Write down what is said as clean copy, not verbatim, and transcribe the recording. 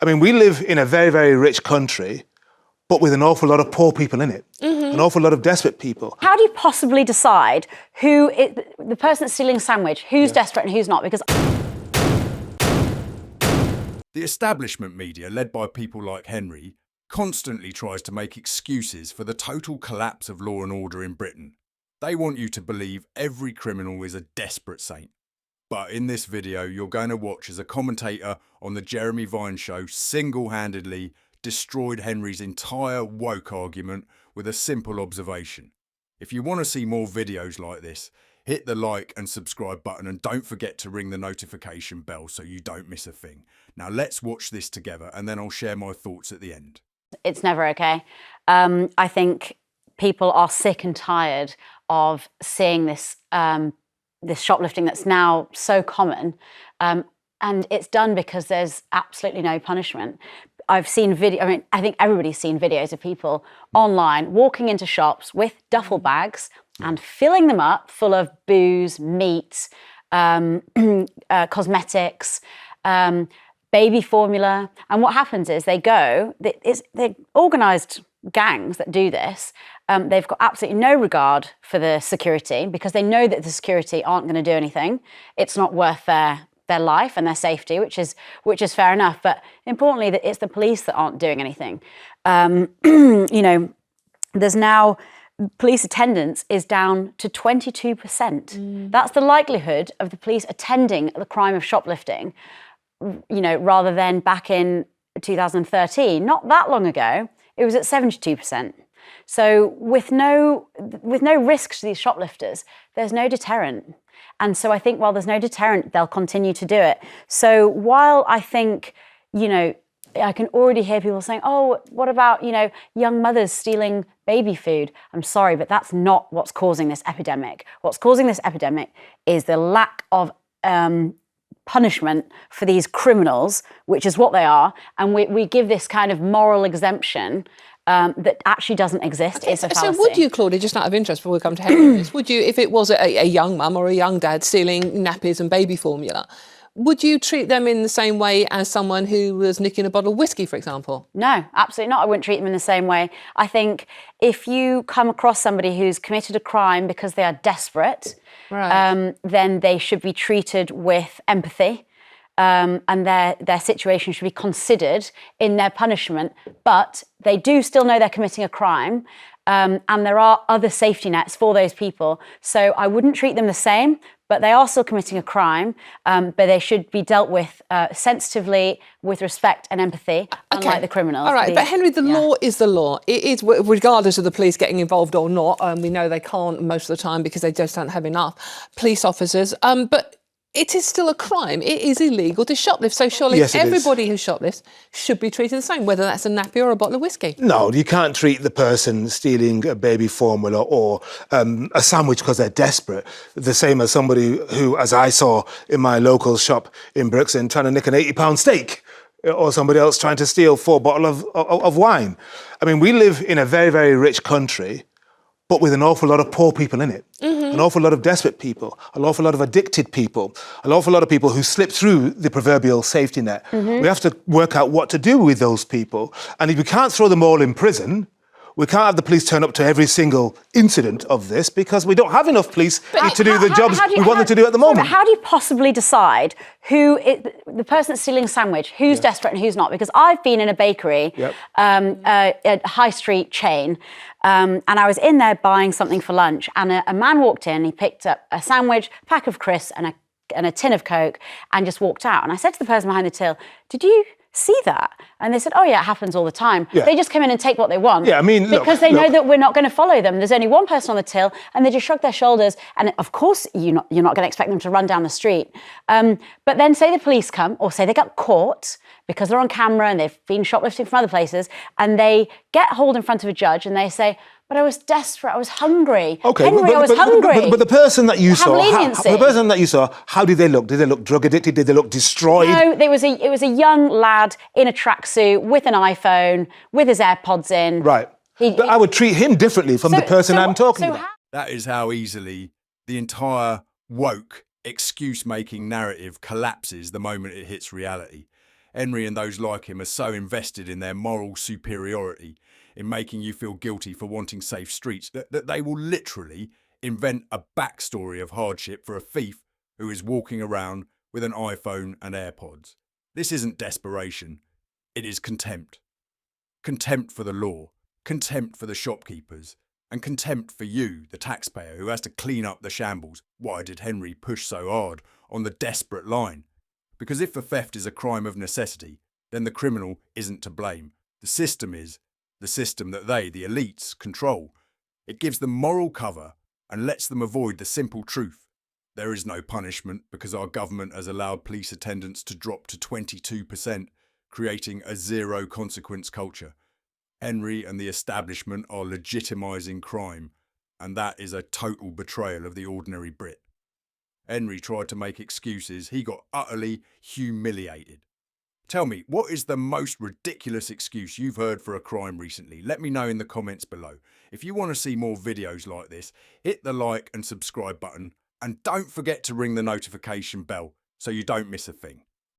I mean, we live in a very, very rich country, but with an awful lot of poor people in it, an awful lot of desperate people. How do you possibly decide the person that's stealing a sandwich, who's desperate and who's not? Because the establishment media, led by people like Henry, constantly tries to make excuses for the total collapse of law and order in Britain. They want you to believe every criminal is a desperate saint. But in this video, you're going to watch as a commentator on the Jeremy Vine show single-handedly destroyed Henry's entire woke argument with a simple observation. If you want to see more videos like this, hit the like and subscribe button and don't forget to ring the notification bell so you don't miss a thing. Now let's watch this together and then I'll share my thoughts at the end. it's never okay. I think people are sick and tired of seeing this this shoplifting that's now so common, and it's done because there's absolutely no punishment. I've seen video. I mean, I think everybody's seen videos of people online walking into shops with duffel bags and filling them up full of booze, meat, cosmetics, baby formula. And what happens is they're organised gangs that do this. They've got absolutely no regard for the security because they know that the security aren't going to do anything. It's not worth their life and their safety, which is fair enough. But importantly, that it's the police that aren't doing anything. You know, there's now police attendance is down to 22%. That's the likelihood of the police attending the crime of shoplifting. You know, rather than back in 2013, not that long ago, it was at 72%. So with no risk to these shoplifters, there's no deterrent. And so I think while there's no deterrent, they'll continue to do it. So while I think, you know, I can already hear people saying, oh, what about, you know, young mothers stealing baby food? I'm sorry, but that's not what's causing this epidemic. What's causing this epidemic is the lack of punishment for these criminals, which is what they are. And we give this kind of moral exemption that actually doesn't exist. It's a fallacy. So would you, Claudia, just out of interest before we come to Henry, would you, if it was a young mum or a young dad stealing nappies and baby formula, would you treat them in the same way as someone who was nicking a bottle of whiskey, for example? No, absolutely not. I wouldn't treat them in the same way. I think if you come across somebody who's committed a crime because they are desperate, right, then they should be treated with empathy. And their situation should be considered in their punishment, but they do still know they're committing a crime, and there are other safety nets for those people. So I wouldn't treat them the same, but they are still committing a crime, but they should be dealt with sensitively, with respect and empathy, unlike the criminals. All right, but Henry, the law is the law. It is, regardless of the police getting involved or not. We know they can't most of the time because they just don't have enough police officers, but it is still a crime. It is illegal to shoplift. So surely everybody who shoplifts should be treated the same, whether that's a nappy or a bottle of whiskey. No, you can't treat the person stealing a baby formula or a sandwich because they're desperate the same as somebody who, as I saw in my local shop in Brixton, trying to nick an £80 steak, or somebody else trying to steal 4 bottles of wine. I mean, we live in a very, very rich country, but with an awful lot of poor people in it, an awful lot of desperate people, an awful lot of addicted people, an awful lot of people who slip through the proverbial safety net. We have to work out what to do with those people. And if we can't throw them all in prison, we can't have the police turn up to every single incident of this because we don't have enough police to do the jobs we want them to do at the moment. How do you possibly decide the person that's stealing a sandwich, who's desperate and who's not? Because I've been in a bakery, a high street chain, and I was in there buying something for lunch, and a man walked in, he picked up a sandwich, a pack of crisps and a tin of Coke and just walked out. And I said to the person behind the till, did you see that? And they said, oh yeah, it happens all the time. They just come in and take what they want. Yeah, I mean, because they know that we're not going to follow them. There's only one person on the till and they just shrug their shoulders. And of course, you're not going to expect them to run down the street. But then say the police come, or say they got caught because they're on camera and they've been shoplifting from other places, and they get hauled in front of a judge and they say, but I was desperate, I was hungry. Okay, Henry, I was hungry. But the person that you saw, leniency. How did they look? Did they look drug addicted? Did they look destroyed? No, it was a young lad in a tracksuit with an iPhone, with his AirPods in. Right. But I would treat him differently from the person I'm talking about. That is how easily the entire woke excuse-making narrative collapses the moment it hits reality. Henry and those like him are so invested in their moral superiority, in making you feel guilty for wanting safe streets, that they will literally invent a backstory of hardship for a thief who is walking around with an iPhone and AirPods. This isn't desperation, it is contempt. Contempt for the law, contempt for the shopkeepers, and contempt for you, the taxpayer, who has to clean up the shambles. Why did Henry push so hard on the desperate line? Because if the theft is a crime of necessity, then the criminal isn't to blame. The system is, the system that they, the elites, control. It gives them moral cover and lets them avoid the simple truth. There is no punishment because our government has allowed police attendance to drop to 22%, creating a zero consequence culture. Henry and the establishment are legitimising crime, and that is a total betrayal of the ordinary Brit. Henry tried to make excuses. He got utterly humiliated. Tell me, what is the most ridiculous excuse you've heard for a crime recently? Let me know in the comments below. If you want to see more videos like this, hit the like and subscribe button, and don't forget to ring the notification bell so you don't miss a thing.